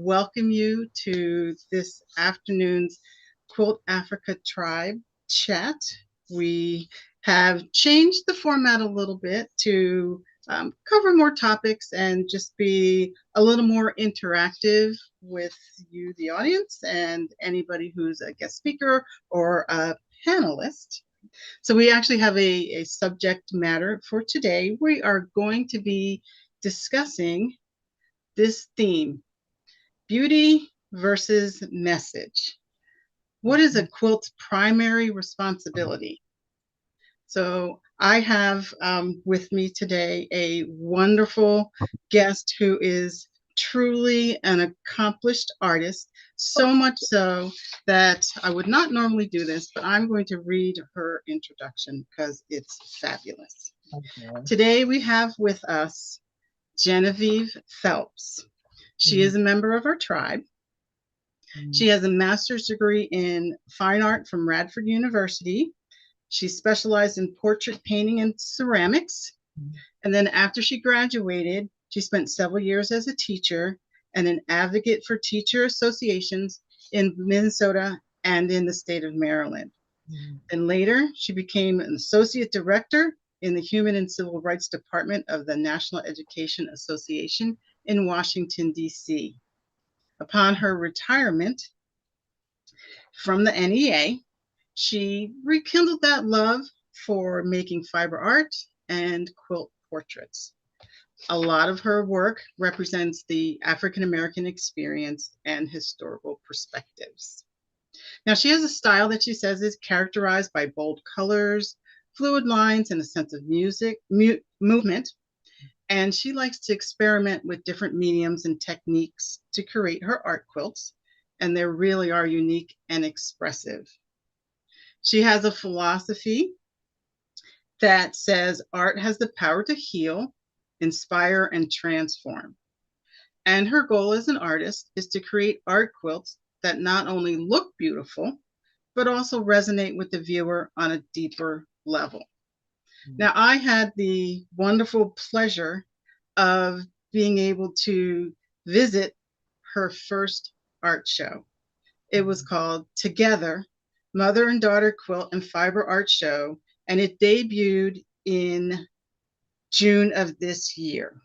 welcome you to this afternoon's Quilt Africa Tribe chat. We have changed the format a little bit to cover more topics and just be a little more interactive with you, the audience, and anybody who's a guest speaker or a panelist. So we actually have a subject matter for today. We are going to be discussing this theme: beauty versus message. What is a quilt's primary responsibility? So I have with me today a wonderful guest who is truly an accomplished artist, so much so that I would not normally do this, but I'm going to read her introduction because it's fabulous. Okay. Today we have with us Genevieve Phelps. She is a member of our tribe. She has a master's degree in fine art from Radford University. She specialized in portrait painting and ceramics. And then after she graduated, she spent several years as a teacher and an advocate for teacher associations in Minnesota and in the state of Maryland. And later, she became an associate director in the Human and Civil Rights Department of the National Education Association in Washington, D.C. Upon her retirement from the NEA, she rekindled that love for making fiber art and quilt portraits. A lot of her work represents the African American experience and historical perspectives. Now, she has a style that she says is characterized by bold colors, fluid lines, and a sense of movement. And she likes to experiment with different mediums and techniques to create her art quilts, and they really are unique and expressive. She has a philosophy that says art has the power to heal, inspire, and transform. And her goal as an artist is to create art quilts that not only look beautiful, but also resonate with the viewer on a deeper level. Now, I had the wonderful pleasure of being able to visit her first art show. It was called Together, Mother and Daughter Quilt and Fiber Art Show, and it debuted in June of this year.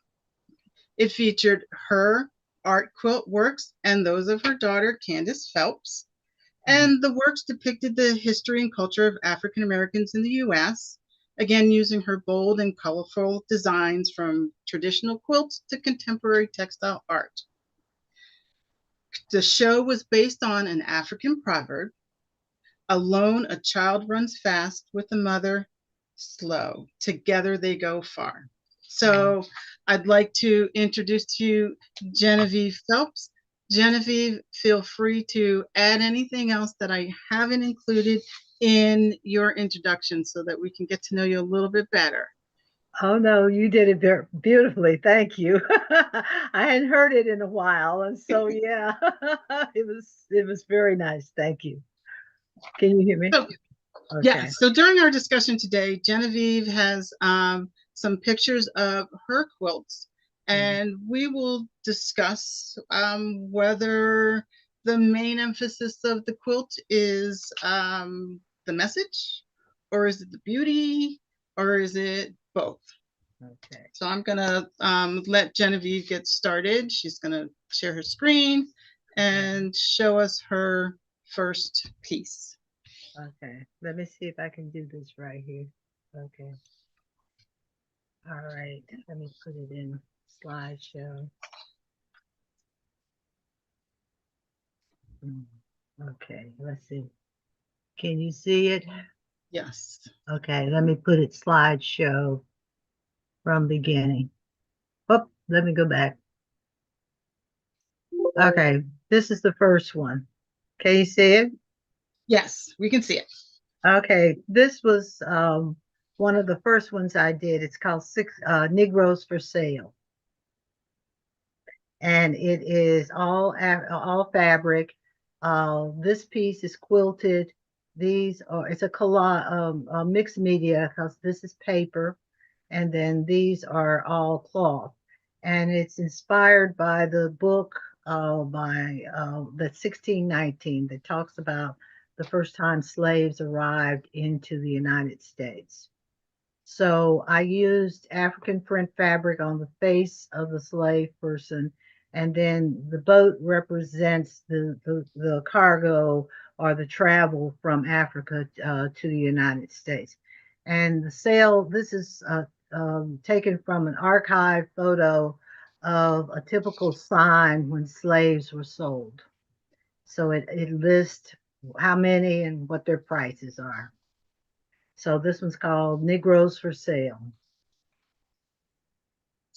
It featured her art quilt works and those of her daughter, Candace Phelps, and the works depicted the history and culture of African Americans in the U.S., again, using her bold and colorful designs from traditional quilts to contemporary textile art. The show was based on an African proverb: alone a child runs fast, with the mother slow. Together they go far. So I'd like to introduce to you Genevieve Phelps. Genevieve, feel free to add anything else that I haven't included in your introduction so that we can get to know you a little bit better. Oh no, you did it very beautifully. Thank you. I hadn't heard it in a while, and so yeah, it was very nice. Thank you. Can you hear me? So, okay. Yeah. So during our discussion today, Genevieve has some pictures of her quilts, and we will discuss whether the main emphasis of the quilt is the message, or is it the beauty, or is it both? Okay. So I'm gonna let Genevieve get started. She's gonna share her screen and show us her first piece. Okay, let me see if I can do this right here. Okay. All right, let me put it in slideshow. Okay, let's see. Can you see it? Yes. Okay, let me put it slideshow from beginning. Oh, let me go back. Okay, this is the first one. Can you see it? Yes, we can see it. Okay, this was one of the first ones I did. It's called Negroes for Sale. And it is all fabric. This piece is quilted. These are, it's a mixed media, because this is paper, and then these are all cloth. And it's inspired by the book that's 1619 that talks about the first time slaves arrived into the United States. So I used African print fabric on the face of the slave person, and then the boat represents the cargo or the travel from Africa to the United States. And the sail, this is taken from an archive photo of a typical sign when slaves were sold. So it lists how many and what their prices are. So this one's called Negroes for Sale.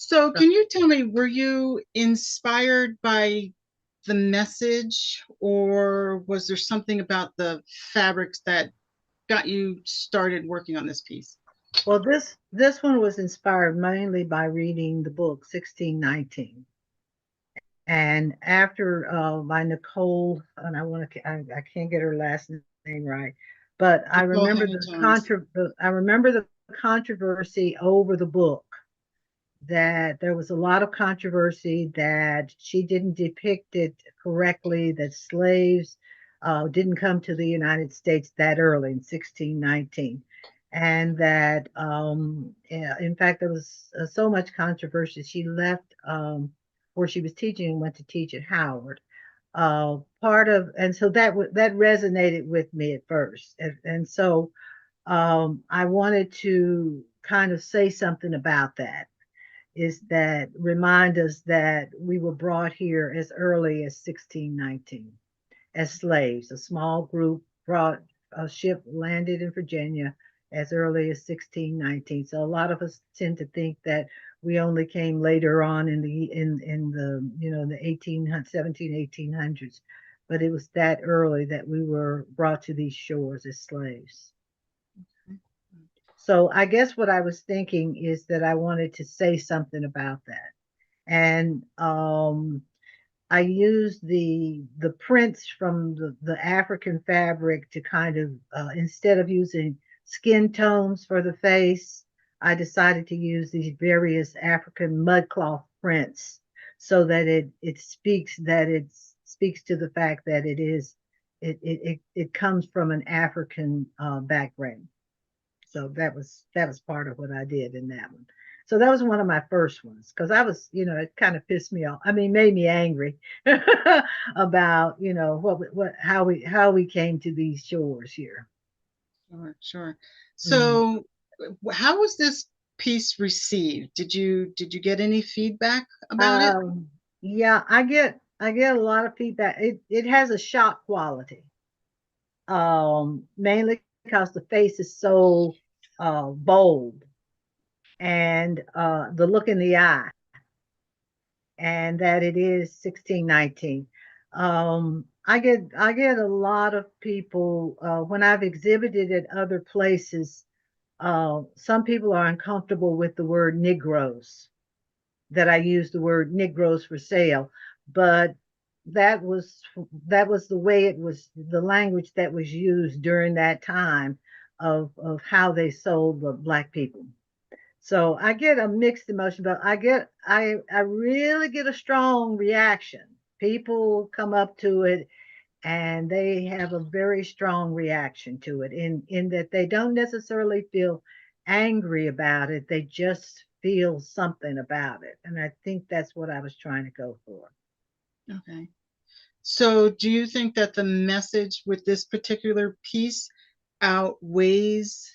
So, can you tell me, were you inspired by the message, or was there something about the fabrics that got you started working on this piece? Well, this one was inspired mainly by reading the book 1619, and after by Nicole, and I can't get her last name right, but Nicole Hannah Jones. I remember the controversy over the book, that there was a lot of controversy that she didn't depict it correctly, that slaves didn't come to the United States that early in 1619. And that, in fact, there was so much controversy. She left where she was teaching and went to teach at Howard. And so that resonated with me at first. And so I wanted to kind of say something about that, is that remind us that we were brought here as early as 1619 as slaves. A small group brought a ship, landed in Virginia as early as 1619. So a lot of us tend to think that we only came later on in the in the 1800s, 17, 1800s, but it was that early that we were brought to these shores as slaves. So I guess what I was thinking is that I wanted to say something about that. And I used the prints from the African fabric to kind of instead of using skin tones for the face, I decided to use these various African mudcloth prints so that it speaks to the fact that it comes from an African background. So that was part of what I did in that one. So that was one of my first ones because I was, it kind of pissed me off. I mean, made me angry about, what how we came to these shores here. Sure, sure. Mhm. So, how was this piece received? Did you get any feedback about it? Um, yeah, I get a lot of feedback. It has a shock quality. Mainly because the face is so bold, and the look in the eye, and that it is 1619. I get a lot of people when I've exhibited at other places. Some people are uncomfortable with the word Negroes, that I use the word Negroes for sale, but that was that was the way it was, the language that was used during that time of how they sold the black people. So I get a mixed emotion, but I really get a strong reaction. People come up to it and they have a very strong reaction to it in that they don't necessarily feel angry about it. They just feel something about it. And I think that's what I was trying to go for. Okay. So, do you think that the message with this particular piece outweighs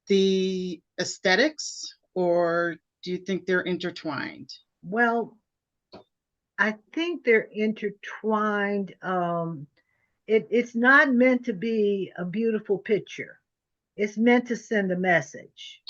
the aesthetics, or do you think they're intertwined? Well, I think they're intertwined. It's not meant to be a beautiful picture. It's meant to send a message,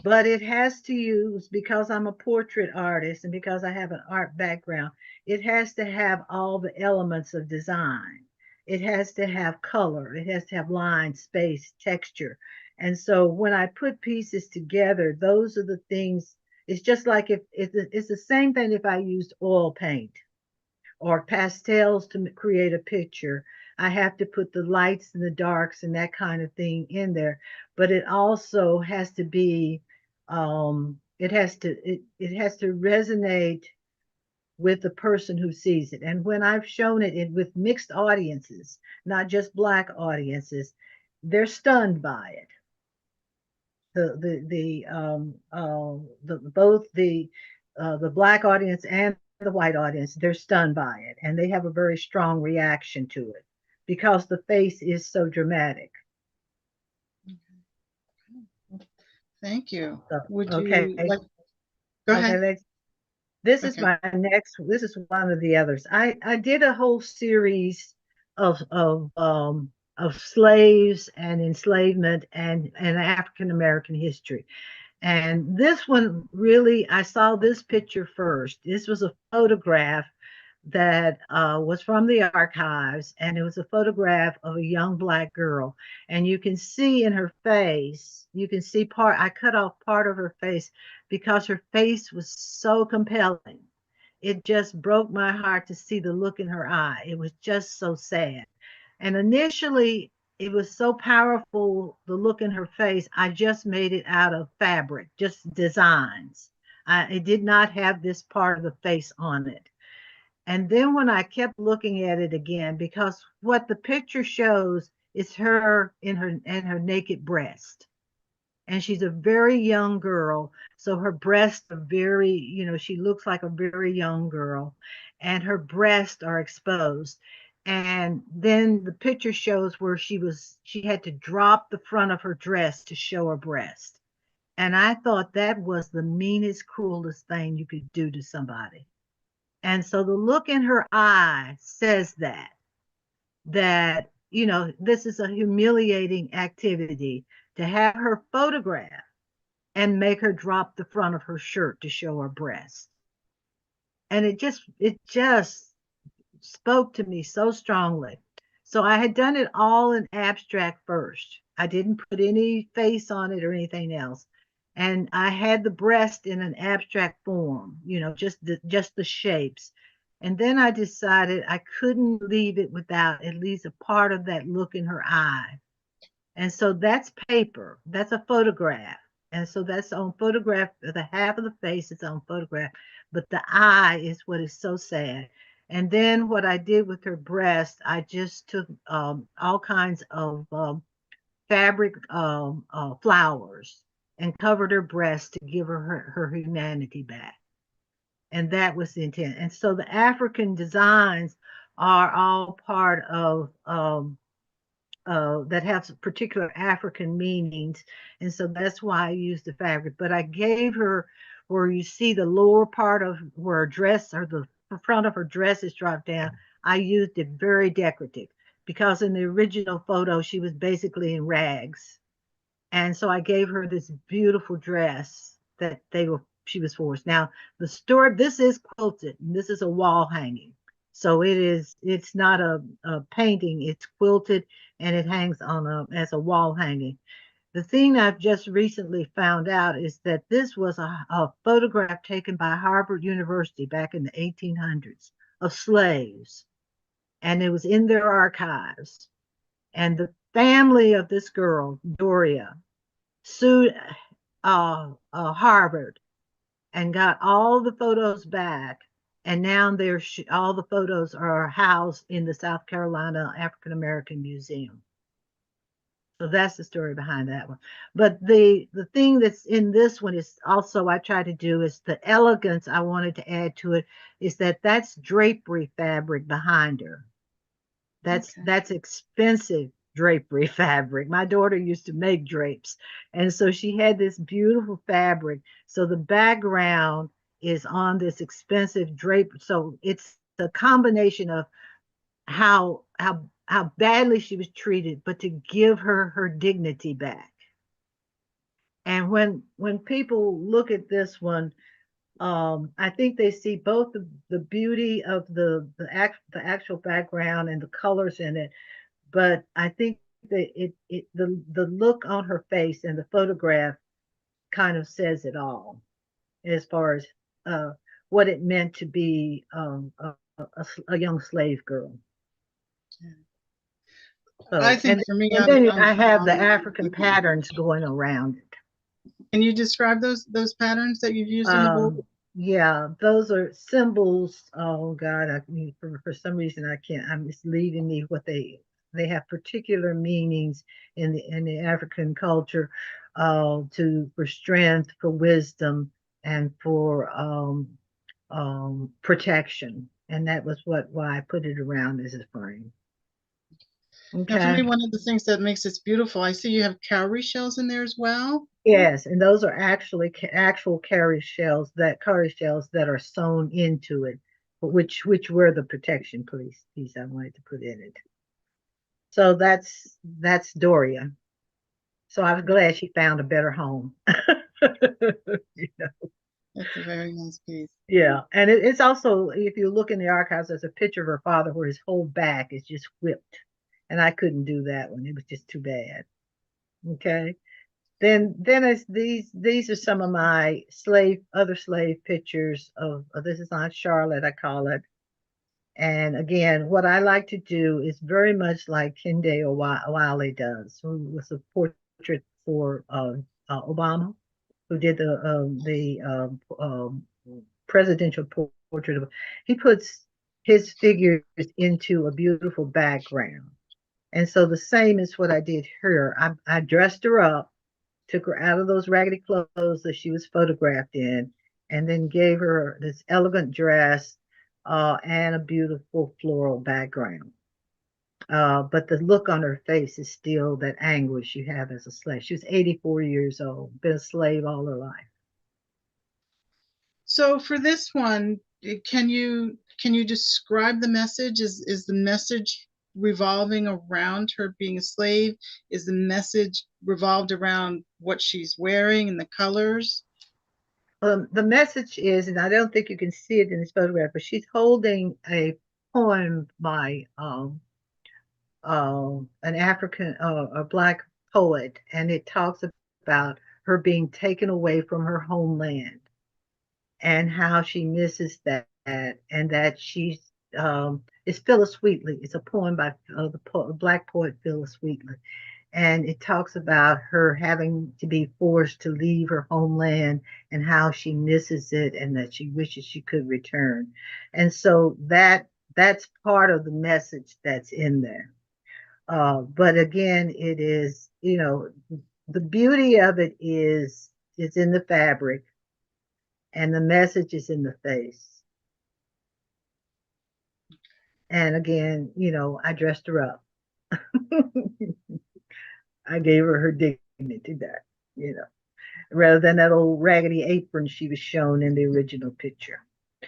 but it has to use, because I'm a portrait artist and because I have an art background, it has to have all the elements of design. It has to have color, it has to have line, space, texture. And so when I put pieces together, those are the things. It's just like if it's the same thing if I used oil paint or pastels to create a picture. I have to put the lights and the darks and that kind of thing in there. But it also has to be, it has to resonate with the person who sees it. And when I've shown it with mixed audiences, not just Black audiences, they're stunned by it. Both the Black audience and the white audience, they're stunned by it, and they have a very strong reaction to it because the face is so dramatic. Thank you. So, Would okay, you like, go okay, ahead. this is Okay. my next. This is one of the others. I did a whole series of slaves and enslavement and African American history. And this one really, I saw this picture first. This was a photograph that was from the archives, and it was a photograph of a young Black girl. And you can see in her face, you can see I cut off part of her face because her face was so compelling. It just broke my heart to see the look in her eye. It was just so sad. And initially, it was so powerful, the look in her face, I just made it out of fabric, just designs. It did not have this part of the face on it. And then when I kept looking at it again, because what the picture shows is her in her naked breast. And she's a very young girl. So her breasts are very, she looks like a very young girl, and her breasts are exposed. And then the picture shows where she had to drop the front of her dress to show her breast. And I thought that was the meanest, cruelest thing you could do to somebody. And so the look in her eye says that this is a humiliating activity to have her photograph and make her drop the front of her shirt to show her breast. And it just spoke to me so strongly. So I had done it all in abstract first. I didn't put any face on it or anything else. And I had the breast in an abstract form, just the shapes. And then I decided I couldn't leave it without at least a part of that look in her eye. And so that's paper. That's a photograph. And so that's on photograph. The half of the face is on photograph, but the eye is what is so sad. And then what I did with her breast, I just took all kinds of fabric flowers and covered her breast to give her humanity back. And that was the intent. And so the African designs are all part of that have particular African meanings. And so that's why I used the fabric. But I gave her where you see the lower part of where her dress or the front of her dress is dropped down. I used it very decorative because in the original photo, she was basically in rags. And so I gave her this beautiful dress that she was forced. Now the story, this is quilted, and this is a wall hanging. So it's not a painting, it's quilted and it hangs on as a wall hanging. The thing I've just recently found out is that this was a photograph taken by Harvard University back in the 1800s of slaves, and it was in their archives. And the family of this girl, Doria, sued Harvard and got all the photos back. And now all the photos are housed in the South Carolina African American Museum. So that's the story behind that one. But the thing that's in this one is also I try to do is the elegance I wanted to add to it is that's drapery fabric behind her. That's expensive drapery fabric. My daughter used to make drapes. And so she had this beautiful fabric. So the background is on this expensive drape. So it's a combination of how badly she was treated, but to give her her dignity back. And when people look at this one, I think they see both the beauty of the actual background and the colors in it, but I think that the look on her face and the photograph kind of says it all as far as uh, what it meant to be a young slave girl. I So think for me, and then I have the African patterns going around it. Can you describe those patterns that you've used in the book? Yeah, those are symbols. Oh God, for some reason I can't. I'm It's leaving me what they have particular meanings in the African culture, to for strength, for wisdom, and for protection. And that was why I put it around as a frame. Now, for Okay. me, one of the things that makes this beautiful, I see you have cowrie shells in there as well. Yes, and those are actually actual cowrie shells that are sewn into it, which were the protection piece I wanted to put in it. So that's Doria. So I was glad she found a better home. You know, That's a very nice piece. yeah, and it's also, if you look in the archives, there's a picture of her father where his whole back is just whipped, and I couldn't do that one. It was just too bad. Okay. Then it's these are some of my other slave pictures of this is Aunt Charlotte, I call it. And again, what I like to do is very much like Kende Owale does, who was a portrait for Obama, who did the presidential portrait of. He puts his figures into a beautiful background, and so the same is what I did here. I dressed her up, took her out of those raggedy clothes that she was photographed in, and then gave her this elegant dress, and a beautiful floral background. But the look on her face is still that anguish you have as a slave. She was 84 years old, been a slave all her life. So for this one, can you describe the message? Is the message revolving around her being a slave? Is the message revolved around what she's wearing and the colors? The message is, and I don't think you can see it in this photograph, but she's holding a poem by an African, a black poet, and it talks about her being taken away from her homeland and how she misses that, and that she's it's Phyllis Wheatley. It's a poem by black poet Phyllis Wheatley, and it talks about her having to be forced to leave her homeland and how she misses it and that she wishes she could return. And so that's part of the message that's in there. But again, it is, the beauty of it is it's in the fabric and the message is in the face. And again, I dressed her up. I gave her dignity back, you know, rather than that old raggedy apron she was shown in the original picture.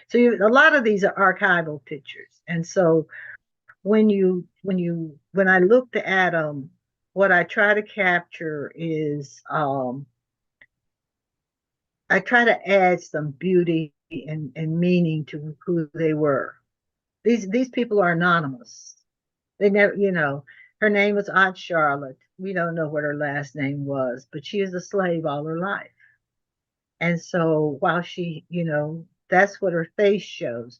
So a lot of these are archival pictures. And so when I looked at them, what I try to capture is, I try to add some beauty and meaning to who they were. These people are anonymous. They never, her name was Aunt Charlotte. We don't know what her last name was, but she is a slave all her life. And so while she, that's what her face shows,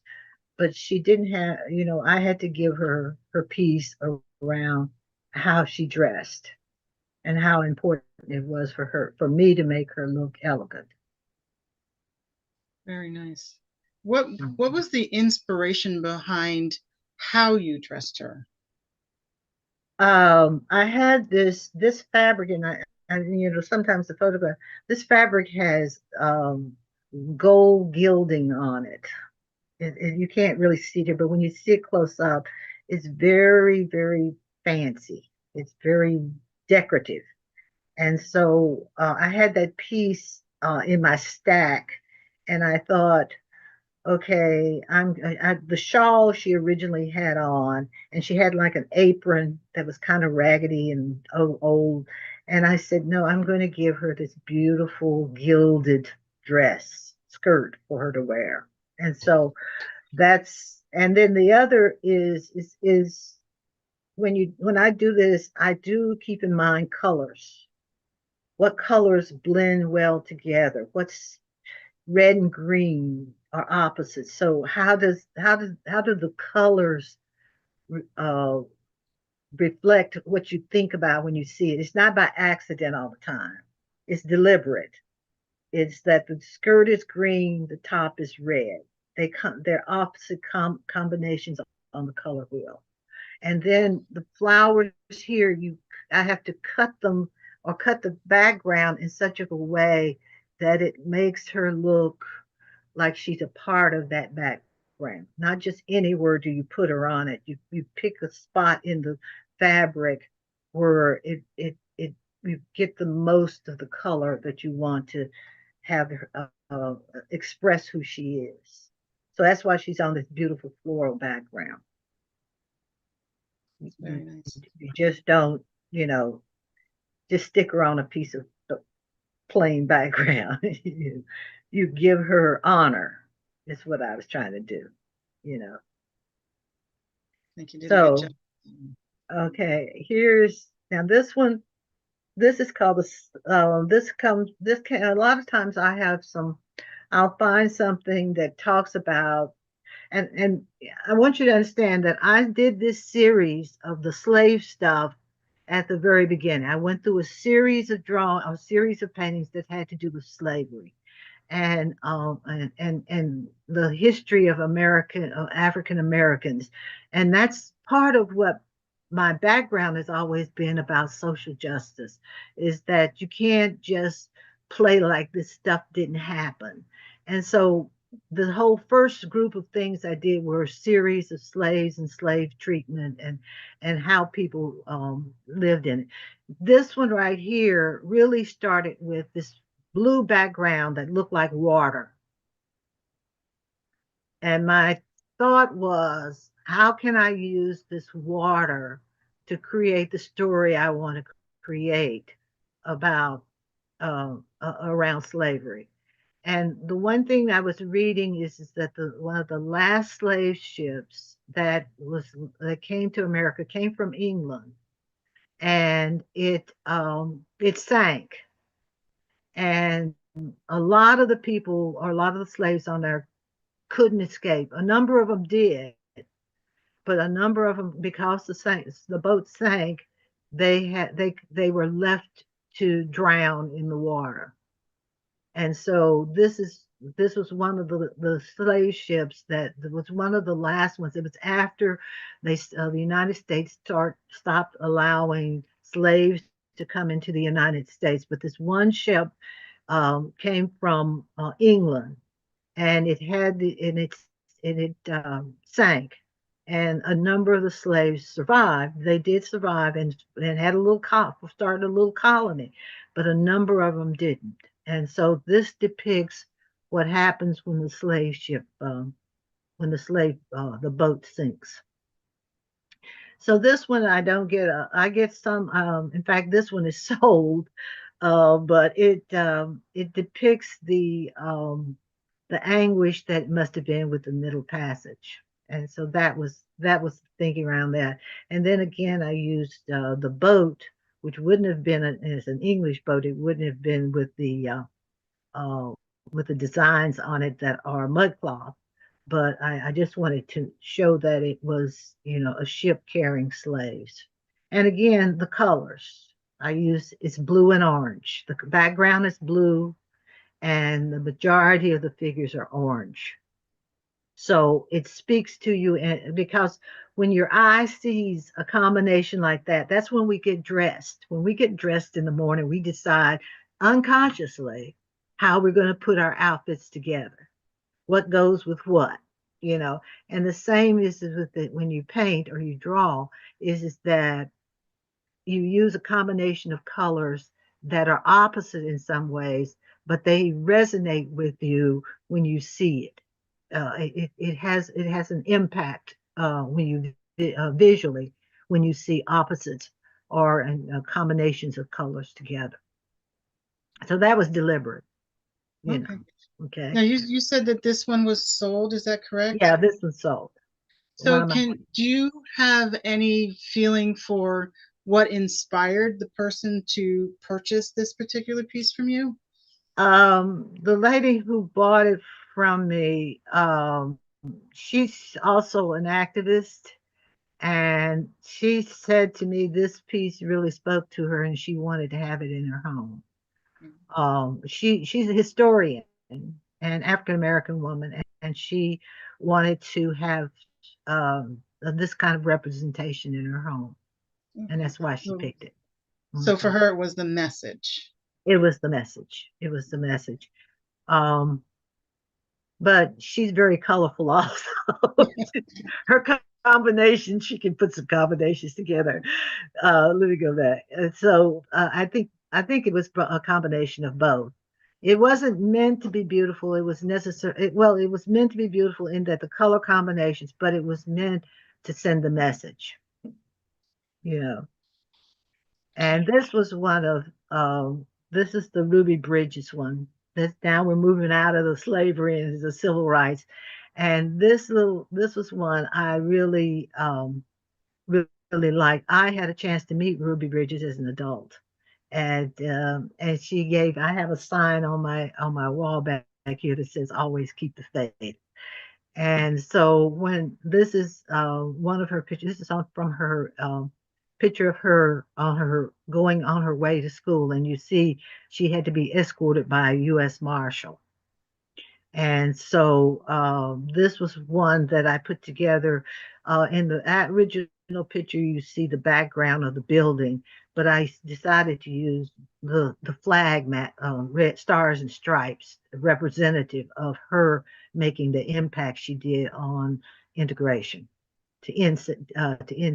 but she didn't have, I had to give her piece around how she dressed and how important it was for me to make her look elegant. Very nice. What Mhm. was the inspiration behind how you dressed her? I had this fabric, and sometimes the photograph, this fabric has gold gilding on it. You can't really see it here, but when you see it close up, it's very, very fancy. It's very decorative. And so I had that piece in my stack, and I thought, okay, the shawl she originally had on, and she had like an apron that was kind of raggedy and old. And I said, no, I'm going to give her this beautiful gilded dress skirt for her to wear. And so and then the other is when I do this, I do keep in mind colors. What colors blend well together? What's red and green are opposites. So how do the colors uh, reflect what you think about when you see it? It's not by accident all the time. It's deliberate. It's that the skirt is green, the top is red. They're opposite combinations on the color wheel. And then the flowers here, you I have to cut them or cut the background in such a way that it makes her look like she's a part of that background. Not just anywhere do you put her on it. You pick a spot in the fabric where it you get the most of the color that you want to have her express who she is. So that's why she's on this beautiful floral background. It's You, very nice. you just don't, you know, just stick her on a piece of plain background. You give her honor, is what I was trying to do, you know. I think you did a good job. So, okay, here's now this one. This is called this can a lot of times I'll find something that talks about and I want you to understand that I did this series of the slave stuff at the very beginning. I went through a series of paintings that had to do with slavery and the history of African Americans, and that's part of what my background has always been about social justice. Is that you can't just play like this stuff didn't happen, and so the whole first group of things I did were a series of slaves and slave treatment and how people lived in it. This one right here really started with this blue background that looked like water. And my thought was, how can I use this water to create the story I want to create about around slavery? And the one thing I was reading is that one of the last slave ships that came to America came from England, and it sank, and a lot of the people or a lot of the slaves on there couldn't escape. A number of them did, but a number of them, because the boat sank, they were left to drown in the water. And so this was one of the slave ships that was one of the last ones. It was after the United States stopped allowing slaves to come into the United States. But this one ship came from England, and it had the and it sank, and a number of the slaves survived. They did survive and had a started a little colony, but a number of them didn't. And so this depicts what happens when the slave ship the boat sinks. So this one I don't get I get some in fact this one is sold, but it depicts the anguish that must have been with the Middle Passage. And so that was thinking around that. And then again, I used the boat, which wouldn't have been as an English boat. It wouldn't have been with the designs on it that are mud cloth. But I just wanted to show that it was, a ship carrying slaves. And again, the colors I use is blue and orange. The background is blue, and the majority of the figures are orange. So it speaks to you, because when your eye sees a combination like that, that's when we get dressed. When we get dressed in the morning, we decide unconsciously how we're going to put our outfits together, what goes with what, you know. And the same is with it when you paint or you draw, is that you use a combination of colors that are opposite in some ways, but they resonate with you when you see it. It has an impact when visually when you see opposites or combinations of colors together. So that was deliberate, you Okay. know. Okay. Now you said that this one was sold, is that correct? Yeah, this was sold. One So of my do you have any feeling for what inspired the person to purchase this particular piece from you? the lady who bought it from me, she's also an activist, and she said to me this piece really spoke to her and she wanted to have it in her home. She's a historian, an African American woman, and she wanted to have this kind of representation in her home, and Okay. that's why she So, picked it. so for Mhm. her, it was the message. It was the message. It was the message. Um, but she's very colorful also. Her combination, she can put some combinations together. Let me go back. So I think it was a combination of both. It wasn't meant to be beautiful. It was necessary. Well, it was meant to be beautiful in that the color combinations, but it was meant to send the message. You know, and this was one of this is the Ruby Bridges one. This now we're moving out of the slavery and the civil rights. And this was one I really liked. I had a chance to meet Ruby Bridges as an adult. And she gave I have a sign on my wall back here that says always keep the faith. And so when this is one of her pictures, this is from her picture of her on her going on her way to school, and you see she had to be escorted by a U.S. Marshal. And so this was one that I put together. In the original picture, you see the background of the building, but I decided to use the flag mat, red stars and stripes, representative of her making the impact she did on integration to end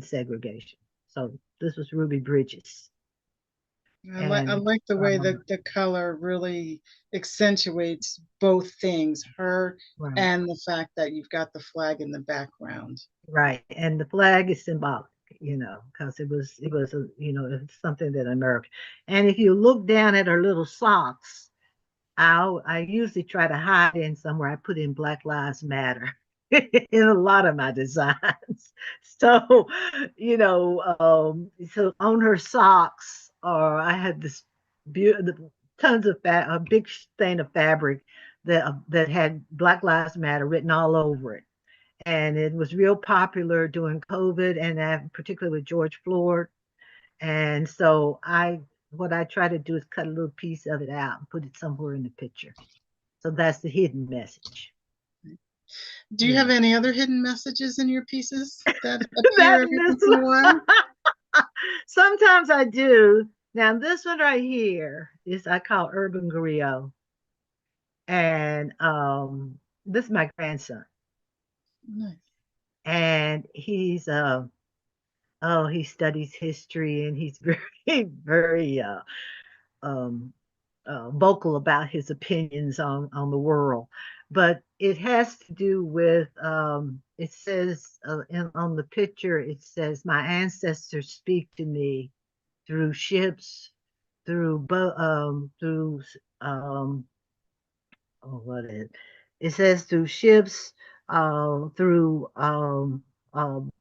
segregation. So this was Ruby Bridges, I and like the way um, that the color really accentuates both things, her right. and the fact that you've got the flag in the background. Right, and the flag is symbolic, because it was it's something that America. And if you look down at her little socks, I usually try to hide in somewhere. I put in Black Lives Matter in a lot of my designs. So, so on her socks, or I had this beautiful tons of a big stain of fabric that had Black Lives Matter written all over it, and it was real popular during COVID, and particularly with George Floyd. And so what I try to do is cut a little piece of it out and put it somewhere in the picture. So that's the hidden message. Do you have Yeah. any other hidden messages in your pieces that appear That every this once in a while? sometimes I do. Now this one right here is I call urban griot, and this is my grandson, Nice. and he studies history, and he's very very um, vocal about his opinions on the world. But it has to do with it says on the picture, it says my ancestors speak to me through ships, through what it says through ships, through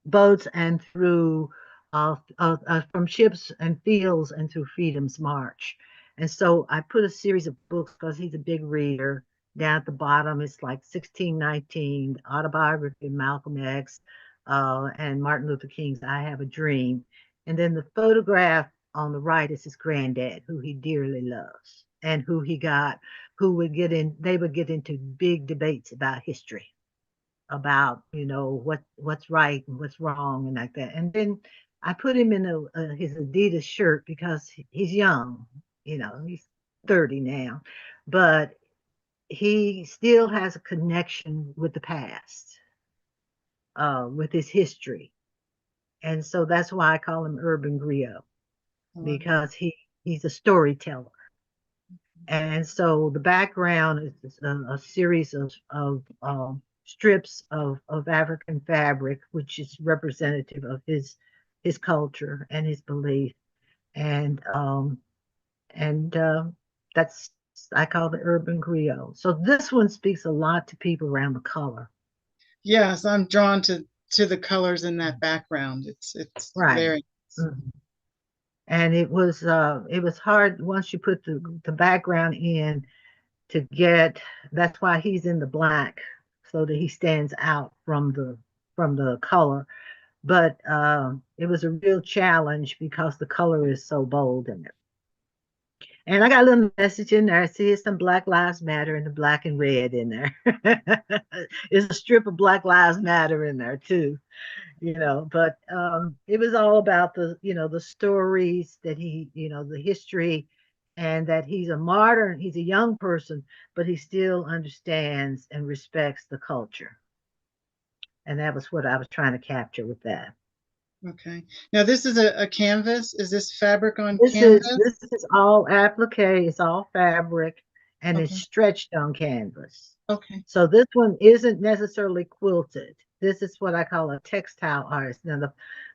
boats, and through from ships and fields and through Freedom's March. And so I put a series of books because he's a big reader. Down at the bottom, it's like 1619, autobiography of Malcolm X, and Martin Luther King's I Have a Dream. And then the photograph on the right is his granddad, who he dearly loves, and they would get into big debates about history, about what's right and what's wrong and like that. And then I put him in his Adidas shirt because he's young, he's 30 now, but he still has a connection with the past, with his history. And so that's why I call him urban griot, I love it. because he's a storyteller. And so the background is a series of strips of African fabric, which is representative of his culture and his belief. And that's I call the urban griot. So this one speaks a lot to people around the color. Yes, I'm drawn to the colors in that background. It's Right. very nice. Mhm. And it was hard once you put the background in to get. That's why he's in the black, so that he stands out from the color. But it was a real challenge because the color is so bold in it. And I got a little message in there. I see it's some Black Lives Matter in the black and red in there. It's a strip of Black Lives Matter in there too, but it was all about the stories that the history, and that he's a young person, but he still understands and respects the culture. And that was what I was trying to capture with that. Okay. Now this is a canvas. Is this fabric on This is canvas? this is all applique, it's all fabric, and it's Okay. stretched on canvas. Okay. So this one isn't necessarily quilted. This is what I call a textile artist. Now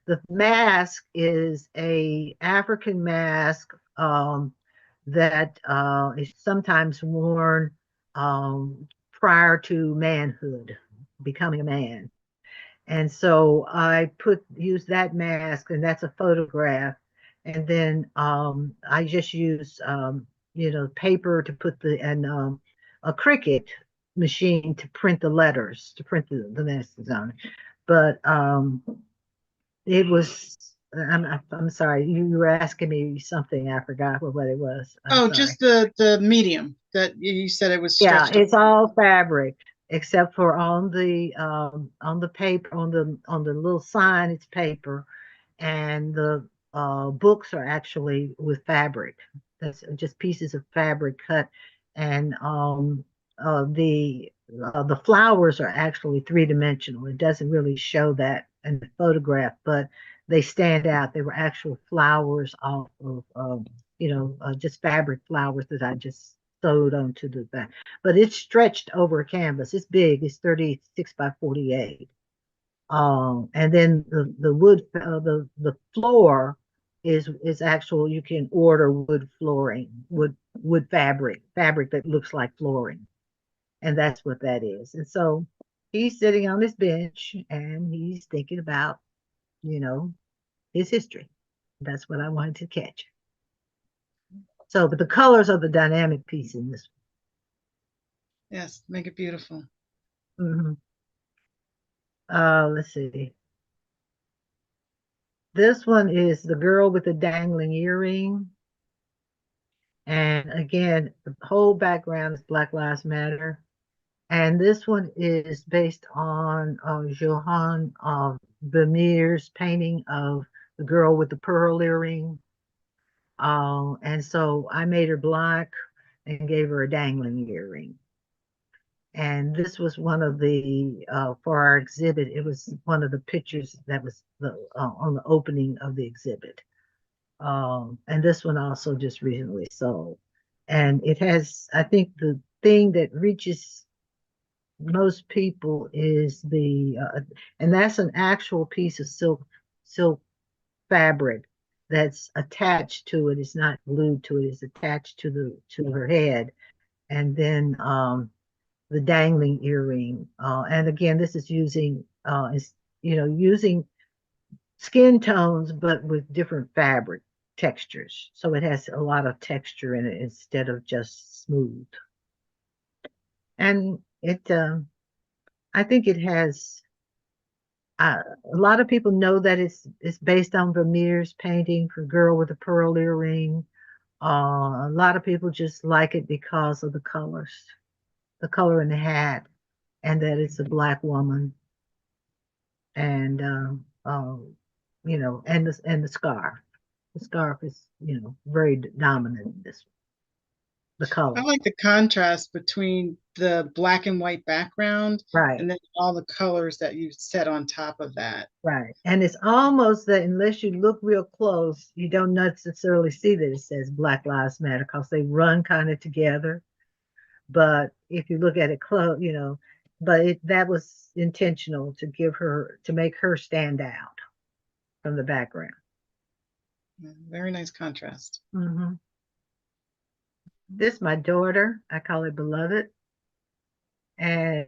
the mask is a African mask that is sometimes worn prior to manhood, becoming a man. And so I use that mask, and that's a photograph. And then I just use paper to put a Cricut machine to print the letters, to print the messages on it. But it was I'm sorry, you were asking me something. I forgot what it was. I'm Oh, sorry. just the medium that you said it was Yeah, stretched. it's all fabric except for on the paper, on the little sign, it's paper, and the books are actually with fabric. That's just pieces of fabric cut, and the flowers are actually three-dimensional. It doesn't really show that in the photograph, but they stand out. They were actual flowers off of just fabric flowers that I just sewed onto the back. But it's stretched over a canvas. It's big. It's 36 by 48. And then the wood, the floor is actual. You can order wood flooring, wood fabric that looks like flooring, and that's what that is. And so he's sitting on his bench and he's thinking about you know his history. That's what I wanted to catch. So, but the colors are the dynamic piece in this Yes, make it beautiful. one. Let's see. This one is the girl with the dangling earring. And again, the whole background is Black Lives Matter. And this one is based on Johann Vermeer's painting of the girl with the pearl earring. And so I made her black and gave her a dangling earring. And this was one of for our exhibit, it was one of the pictures that was on the opening of the exhibit. And this one also just recently sold. And it has, I think the thing that reaches most people is and that's an actual piece of silk fabric that's attached to it. It's not glued to it. It's attached to her head. And then the dangling earring. And again, this is using skin tones, but with different fabric textures. So it has a lot of texture in it instead of just smooth. And I think it has. A lot of people know that it's based on Vermeer's painting for Girl with a Pearl Earring. A lot of people just like it because of the colors, the color in the hat, and that it's a black woman, and and the scarf. The scarf is very dominant in this the I color. like the contrast between the black and white background Right, and then all the colors that you set on top of that. right. And it's almost that unless you look real close, you don't necessarily see that it says Black Lives Matter because they run kind of together. But if you look at it close, but that was intentional to make her stand out from the background. Very nice contrast. Hmm. This my daughter. I call her Beloved. And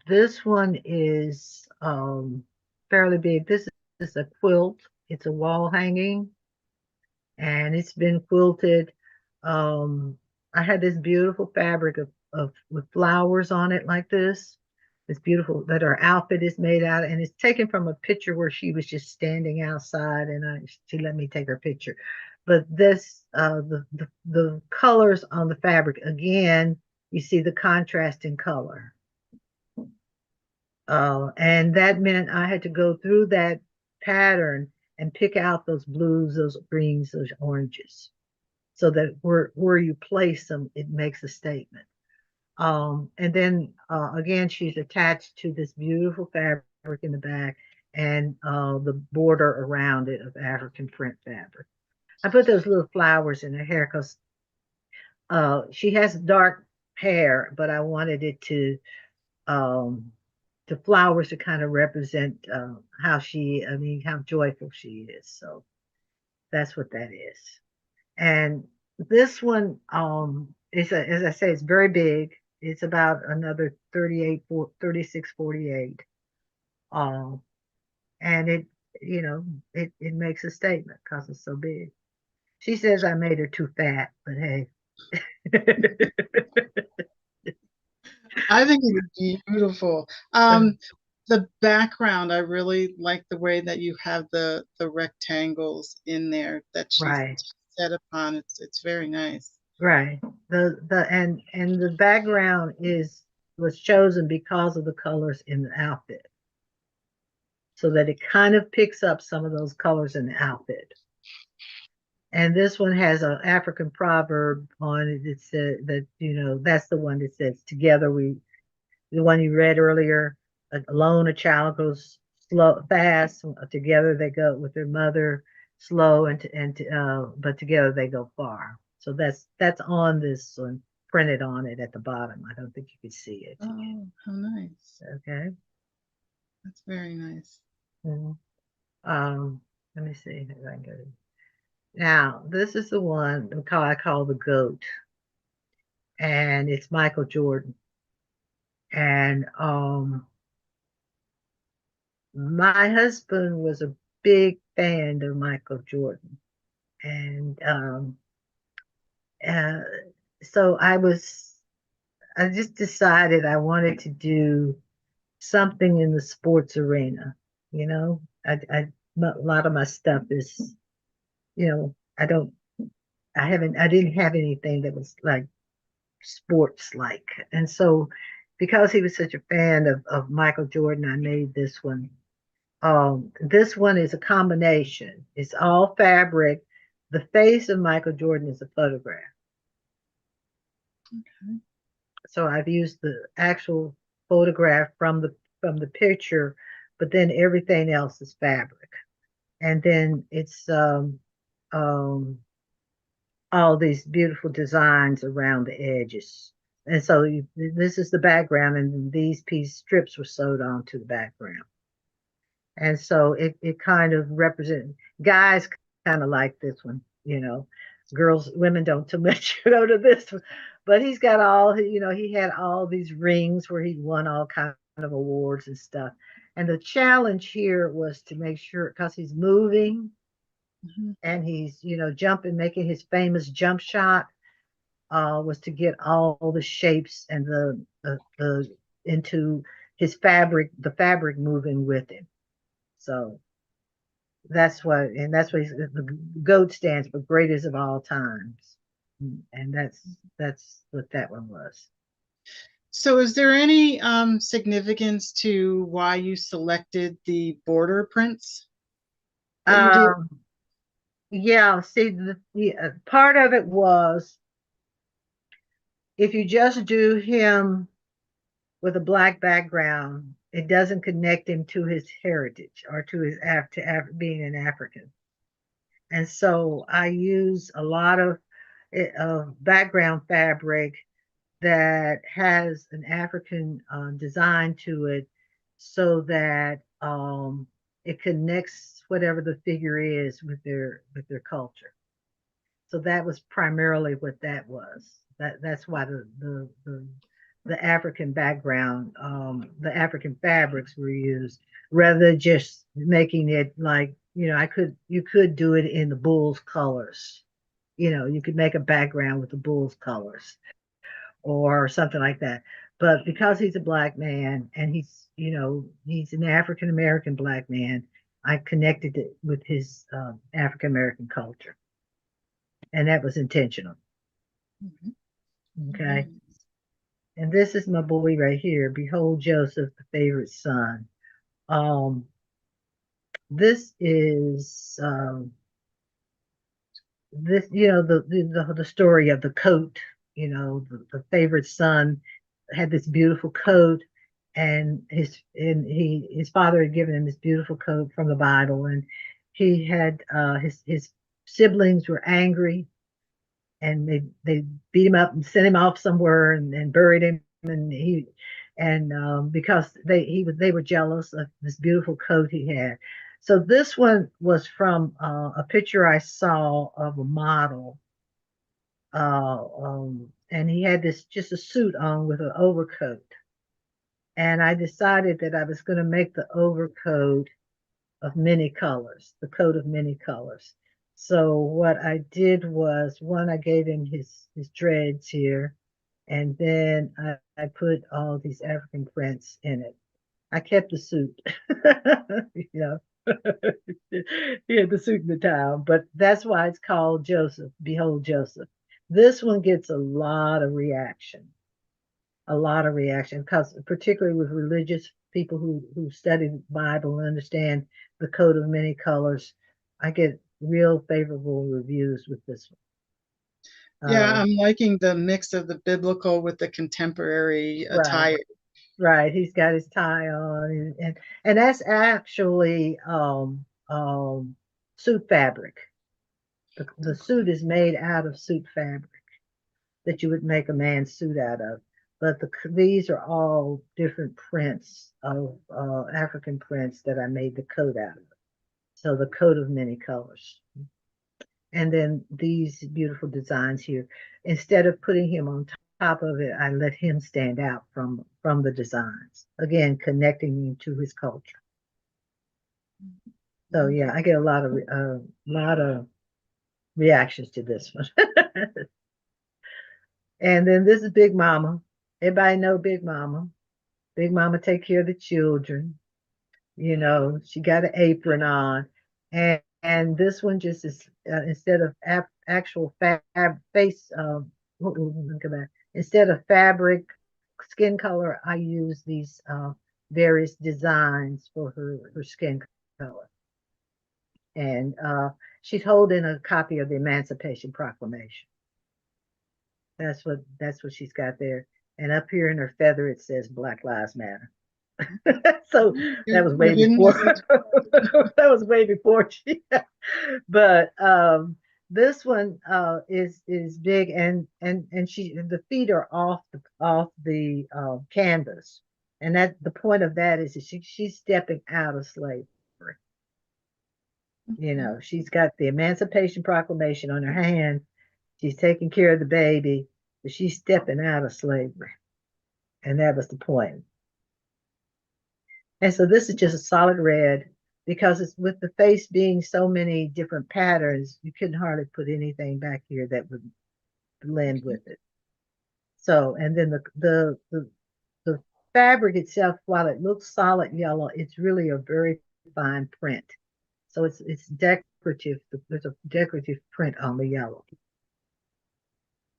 this one is fairly big. This is a quilt. It's a wall hanging, and it's been quilted. Um, I had this beautiful fabric of with flowers on it like this. It's beautiful that her outfit is made out, and it's taken from a picture where she was just standing outside, and she let me take her picture. But this, the colors on the fabric, again, you see the contrast in color. And that meant I had to go through that pattern and pick out those blues, those greens, those oranges, so that where you place them, it makes a statement. And then again, she's attached to this beautiful fabric in the back and the border around it of African print fabric. I put those little flowers in her hair because she has dark hair, but I wanted it to um, the flowers to kind of represent how I mean, how joyful she is. So that's what that is. And this one is, as I say, it's very big. It's about another 36, 48. Um, and it makes a statement because it's so big. She says I made her too fat, but hey. I think it's beautiful. The background, I really like the way that you have the rectangles in there that she's Right, set upon. It's very nice. right. And the background was chosen because of the colors in the outfit, so that it kind of picks up some of those colors in the outfit. And this one has an African proverb on it that said that, that's the one that says, together the one you read earlier, alone a child goes slow, fast, together they go with their mother, slow, but together they go far. So that's on this one, printed on it at the bottom. I don't think you can see it. Oh, how nice. Okay. That's very nice. Mhm. Let me see if I can go. Now, this is the one I call the goat, and it's Michael Jordan. And my husband was a big fan of Michael Jordan, and uh, so I just decided I wanted to do something in the sports arena. You know, a lot of my stuff is, I don't, I didn't have anything that was like sports like. And so because he was such a fan of Michael Jordan, I made this one. This one is a combination. It's all fabric. The face of Michael Jordan is a photograph. Okay. So I've used the actual photograph from the picture, but then everything else is fabric. And then it's um, all these beautiful designs around the edges. And so this is the background, and these piece strips were sewed onto the background. And so it kind of represents guys kind of like this one, girls, women don't too much go to this one, but he's got he had all these rings where he won all kind of awards and stuff. And the challenge here was to make sure, because he's moving Mhm. and he's, jumping, making his famous jump shot, was to get all the shapes and the into his fabric, the fabric moving with him. So that's what the GOAT stands for, greatest of all times. And that's what that one was. So, is there any significance to why you selected the border prints that you did? Um, yeah, see, part of it was, if you just do him with a black background, it doesn't connect him to his heritage or to his being an African. And so I use a lot of background fabric that has an African design to it, so that it connects whatever the figure is with their culture. So that was primarily what that was. That's why the African background, the African fabrics were used, rather than just making it like, you could do it in the bull's colors. You could make a background with the bull's colors or something like that. But because he's a black man, and he's an African American black man, I connected it with his African American culture. and that was intentional. Mhm. Okay. Nice. And this is my boy right here. Behold Joseph, the favorite son. Um, this is this, the story of the coat. The favorite son had this beautiful coat, and his father had given him this beautiful coat from the Bible, and he had his siblings were angry, and they beat him up and sent him off somewhere, and buried him, and because they were jealous of this beautiful coat he had. So this one was from a picture I saw of a model, and he had this just a suit on with an overcoat, and I decided that I was going to make the overcoat of many colors, the coat of many colors. So what I did was, one, I gave him his dreads here, and then I put all these African prints in it. I kept the suit, you know. He had the suit and the tie, but that's why it's called Joseph. Behold Joseph. This one gets a lot of reaction, because particularly with religious people who study the Bible and understand the coat of many colors, I get real favorable reviews with this one. Yeah, I'm liking the mix of the biblical with the contemporary Right, attire. right. He's got his tie on, and that's actually suit fabric. The suit is made out of suit fabric that you would make a man's suit out of. But these are all different prints of African prints that I made the coat out of. So the coat of many colors. And then these beautiful designs here. Instead of putting him on top of it, I let him stand out from the designs. Again, connecting him to his culture. So yeah, I get a lot of reactions to this one. And then this is Big Mama. Everybody know Big Mama. Big Mama take care of the children. She got an apron on, and this one just is, instead of actual face, look at that. Instead of fabric skin color, I use these various designs for her skin color, and she's holding a copy of the Emancipation Proclamation. That's what she's got there, and up here in her feather it says Black Lives Matter. So that was way You didn't before. miss it. That was way before she. But this one is big, and the feet are off the canvas, and that the point of that is that she's stepping out of slavery. She's got the Emancipation Proclamation on her hand. She's taking care of the baby, but she's stepping out of slavery, and that was the point. And so this is just a solid red, because it's with the face being so many different patterns, you couldn't hardly put anything back here that would blend with it. So, and then the fabric itself, while it looks solid yellow, it's really a very fine print. So it's decorative. There's a decorative print on the yellow.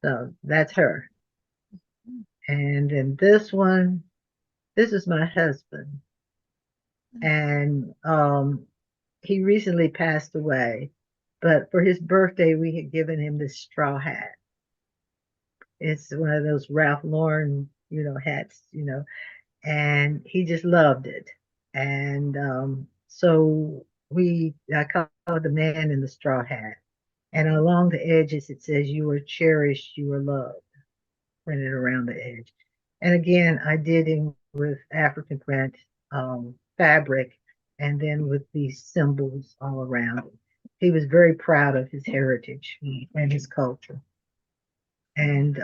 So that's her. And then this is my husband. And he recently passed away, but for his birthday, we had given him this straw hat. It's one of those Ralph Lauren, hats, and he just loved it. And so I call it the man in the straw hat. And along the edges, it says, "You are cherished, you are loved," printed around the edge. And again, I did him with African print fabric, and then with these symbols all around it. He was very proud of his heritage and his culture. And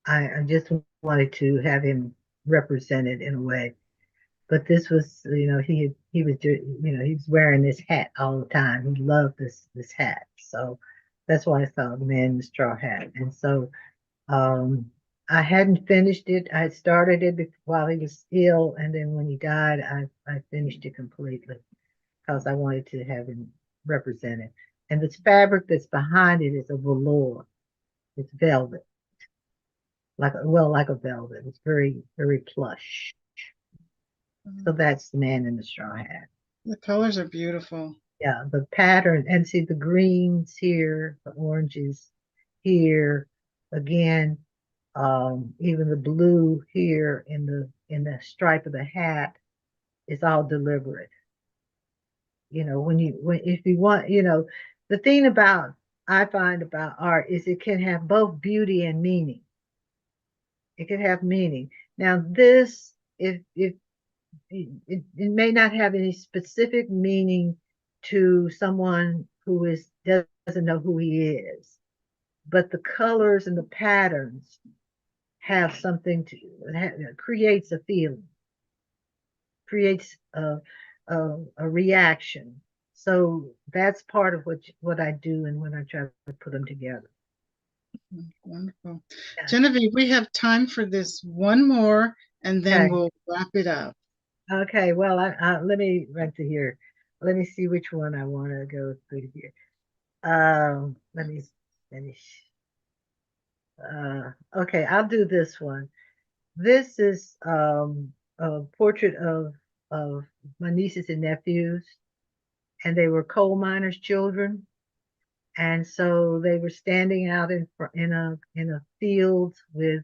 I just wanted to have him represented in a way. But this was, he was wearing this hat all the time. He loved this hat. So that's why I thought the man in the straw hat. And so um, I hadn't finished it. I had started it while he was ill, and then when he died, I finished it completely because I wanted to have him represented. And this fabric that's behind it is a velour. It's velvet, like a velvet. It's very, very plush. So that's the man in the straw hat. The colors are beautiful. Yeah, the pattern, and see the greens here, the oranges here, again, even the blue here in the stripe of the hat is all deliberate. When if you want, the thing about I find about art is it can have both beauty and meaning. It can have meaning. Now, this, if it may not have any specific meaning to someone who doesn't know who he is, but the colors and the patterns have something to creates a feeling, creates a reaction. So that's part of what I do and when I try to put them together. Wonderful. Yeah. Genevieve, we have time for this one more, and then Okay. we'll wrap it up. Okay. Well, let me run to here. Let me see which one I want to go through here. Let me finish. Okay, I'll do this one. This is a portrait of my nieces and nephews, and they were coal miners' children, and so they were standing out in a field with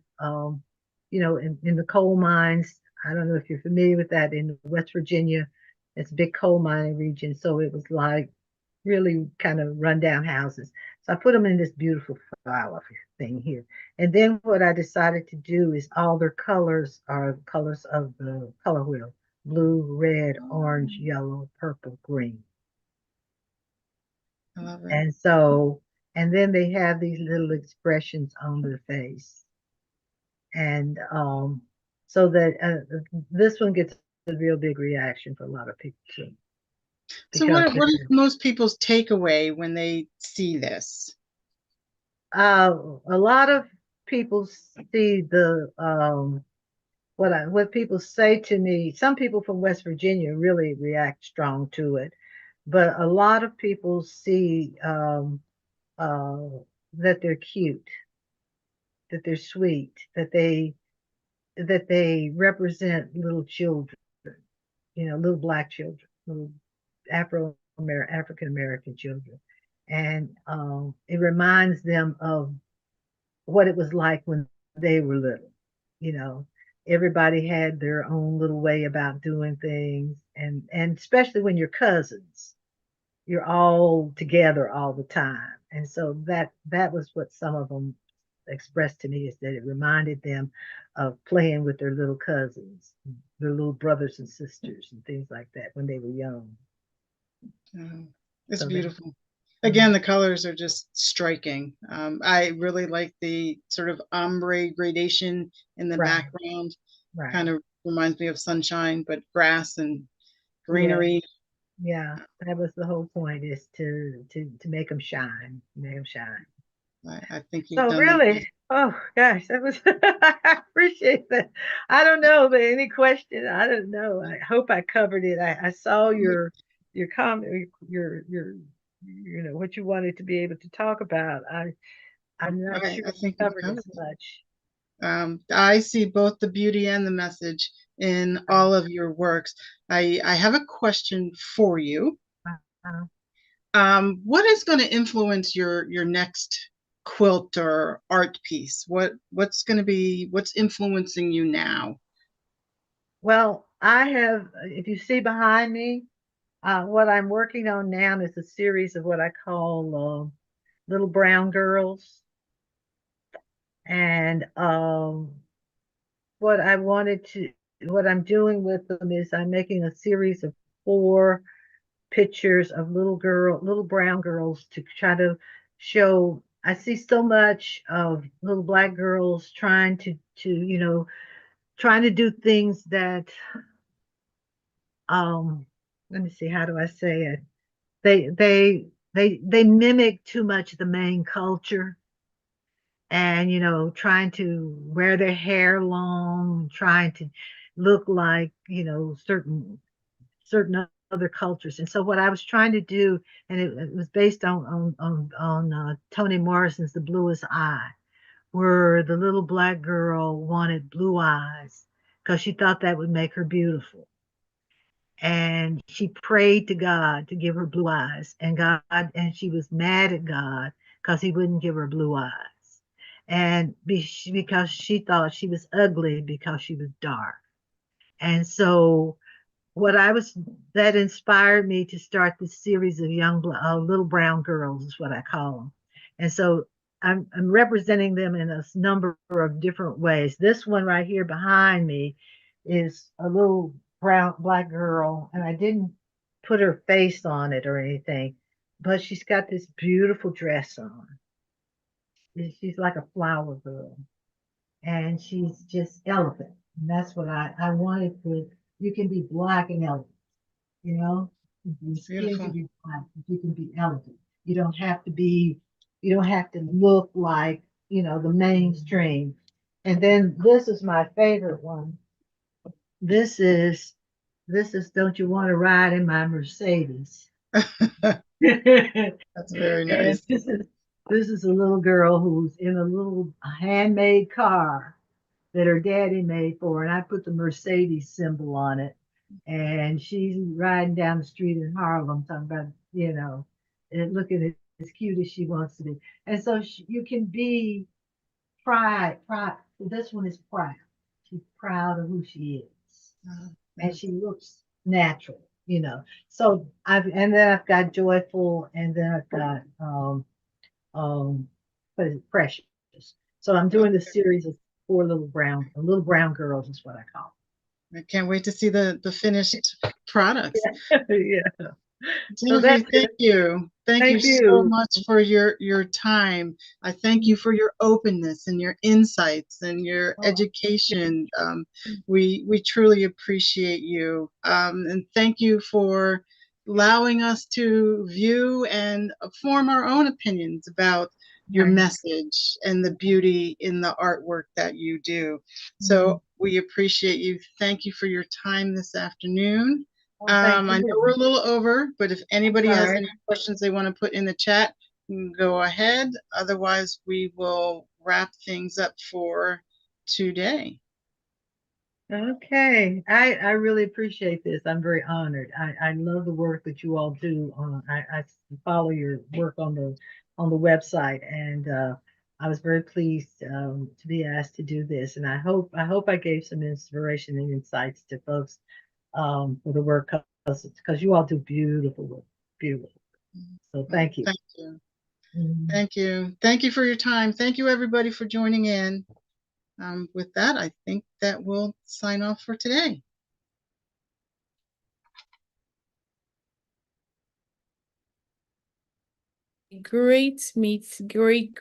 in the coal mines. I don't know if you're familiar with that in West Virginia. It's a big coal mining region, so it was like really kind of rundown houses. So I put them in this beautiful flower thing here. And then what I decided to do is all their colors are colors of the color wheel: blue, red, orange, yellow, purple, green. I love it. And so, and then they have these little expressions on their face. And so that this one gets a real big reaction for a lot of people too. So Because what is most people's takeaway when they see this? a lot of people see the what people say to me. Some people from West Virginia really react strong to it, but a lot of people see uh, that they're cute, that they're sweet, that they represent little children, little black children, little African American children, and it reminds them of what it was like when they were little. You know, everybody had their own little way about doing things, and especially when you're cousins, you're all together all the time. And so that was what some of them expressed to me, is that it reminded them of playing with their little cousins, their little brothers and sisters, and things like that when they were young. It's So that. beautiful. Again, the colors are just striking. I really like the sort of ombre gradation in the Right, background. Kind right. of reminds me of sunshine, but grass and Yeah, greenery. yeah. That was the whole point, is to make them shine, make them shine. I think you've So done that. really, oh gosh, that was I appreciate that. I don't know, but any question, I don't know. I hope I covered it. I saw your comment, your what you wanted to be able to talk about. I'm not sure I we think you've covered covered as it. much. I see both the beauty and the message in all of your works. I have a question for you. Uh, What is going to influence your next quilt or art piece? What's influencing you now? well, I have, if you see behind me, what I'm working on now is a series of what I call little brown girls. And what I wanted to, what I'm doing with them is I'm making a series of 4 pictures of little brown girls, to try to show. I see so much of little black girls trying to do things that, um, let me see, how do I say it? They mimic too much the main culture, and trying to wear their hair long, trying to look like certain other cultures. And so what I was trying to do, and it was based on Toni Morrison's The Bluest Eye, where the little black girl wanted blue eyes because she thought that would make her beautiful. And she prayed to God to give her blue eyes, and she was mad at God because he wouldn't give her blue eyes. And because she thought she was ugly because she was dark. And so what I was that inspired me to start this series of little brown girls is what I call them. And so I'm representing them in a number of different ways. This one right here behind me is a little black girl, and I didn't put her face on it or anything, but she's got this beautiful dress on. She's like a flower girl, and she's just elegant. And that's what I wanted to. You can be black and elegant, you know. Your skin can Beautiful. be black, but you can be elegant. You don't have to be. You don't have to look like the mainstream. And then this is my favorite one. This is Don't you want to ride in my Mercedes? And That's very nice. this is a little girl who's in a little handmade car that her daddy made for her, and I put the Mercedes symbol on it. And she's riding down the street in Harlem, talking about, and looking as cute as she wants to be. And so you can be pride. This one is proud. She's proud of who she is, and she looks natural. So I've got joyful, and then I've got um, what is it, precious. So I'm doing the series of four little brown girls is what I call I can't wait to see the finished products. them. Yeah. So Genevieve, that's thank it. you. Thank you Thank so you. much for your time. I thank you for your openness and your insights and your Oh, education. We truly appreciate you. And thank you for allowing us to view and form our own opinions about your right. message and the beauty in the artwork that you do. Mhm. So we appreciate you. Thank you for your time this afternoon. Oh, thank I know we're you. a little over, but if anybody All has right. any questions they want to put in the chat, you can go ahead. Otherwise, we will wrap things up for today. Okay. I really appreciate this. I'm very honored. I love the work that you all do. I follow your work on the website, and I was very pleased to be asked to do this. And I hope I gave some inspiration and insights to folks for the work, because you all do beautiful work. Beautiful. So thank you. Thank you. Mhm. Thank you. Thank you for your time. Thank you, everybody, for joining in. With that, I think that we'll sign off for today. Great meets great